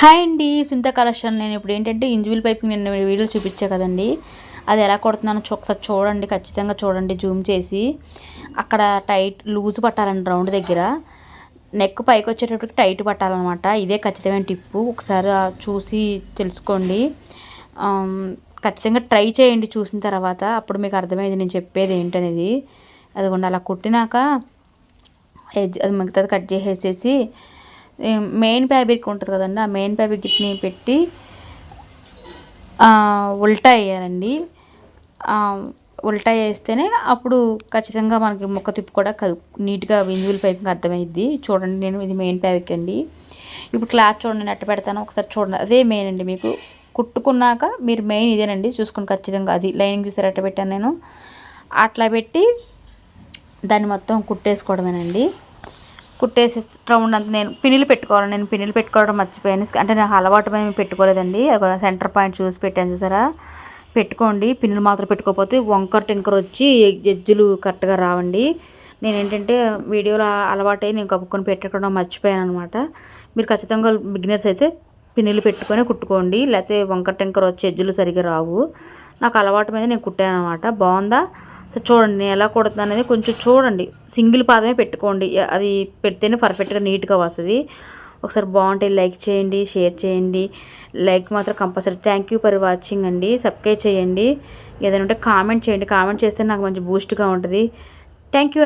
Hi అండి, Sunitha collection. నేను ఇప్పుడు ఏంటంటే ఇంజువల్ పైపింగ్ నేను వీడియోలో చూపించా కదండి, అది ఎలా కొడుతున్నానో ఒకసారి చూడండి, ఖచ్చితంగా చూడండి జూమ్ చేసి. అక్కడ టైట్ లూజ్ పట్టాలండి, రౌండ్ దగ్గర నెక్ పైకి వచ్చేటప్పటికి టైట్ పట్టాలన్నమాట. ఇదే ఖచ్చితమైన టిప్పు, ఒకసారి చూసి తెలుసుకోండి. ఖచ్చితంగా ట్రై చేయండి చూసిన తర్వాత, అప్పుడు మీకు అర్థమైంది నేను చెప్పేది ఏంటనేది. అదిగోండి అలా కుట్టినాక ఎడ్జ్ అది మిగతాది కట్ చేసేసి మెయిన్ ఫ్యాబ్రిక్ ఉంటుంది కదండి, ఆ మెయిన్ ఫ్యాబ్రిక్ని పెట్టి ఉల్టా వేయాలండి. ఉల్టా వేస్తేనే అప్పుడు ఖచ్చితంగా మనకి ముక్క తిప్పు కూడా నీట్గా వింజువల్ పైపింగ్ అర్థమైద్ది. చూడండి, నేను ఇది మెయిన్ ఫ్యాబ్రిక్ అండి. ఇప్పుడు క్లాత్ చూడండి, నేను ఎట్ట పెడతాను ఒకసారి చూడండి. అదే మెయిన్ అండి. మీకు కుట్టుకున్నాక మీరు మెయిన్ ఇదేనండి, చూసుకుని ఖచ్చితంగా అది లైనింగ్ చూసారు ఎట్ట పెట్టాను నేను. అట్లా పెట్టి దాన్ని మొత్తం కుట్టేసుకోవడమేనండి. కుట్టేసి రౌండ్ అంతా నేను పిన్నులు పెట్టుకోవాలి. నేను పిన్నులు పెట్టుకోవడం మర్చిపోయాను, అంటే నాకు అలవాటు మేము పెట్టుకోలేదండి. సెంటర్ పాయింట్ చూసి పెట్టాను చూసారా, పెట్టుకోండి. పిన్నులు మాత్రం పెట్టుకోకపోతే వంకర్ టింకర్ వచ్చి ఎజ్జులు కరెక్ట్గా రావండి. నేను ఏంటంటే వీడియోలో అలవాటై నేను కప్పుకొని పెట్టుకోవడం మర్చిపోయాను అనమాట. మీరు ఖచ్చితంగా బిగినర్స్ అయితే పిన్నులు పెట్టుకొని కుట్టుకోండి, లేకపోతే వంకర్ టింకర్ వచ్చి ఎజ్జులు సరిగ్గా రావు. నాకు అలవాటు మీద నేను కుట్టాను అనమాట. బాగుందా? సో చూడండి నేను ఎలా కుడుతున్నాను అనేది కొంచెం చూడండి. సింగిల్ పాదమే పెట్టుకోండి, అది పెడితేనే పర్ఫెక్ట్గా నీట్గా వస్తుంది. ఒకసారి బాగుంటే లైక్ చేయండి, షేర్ చేయండి. లైక్ మాత్రం compulsory. Thank you for watching అండి. సబ్స్క్రైబ్ చేయండి. ఏదైనా ఉంటే కామెంట్ చేయండి. కామెంట్ చేస్తే నాకు మంచి బూస్ట్గా ఉంటుంది. Thank you.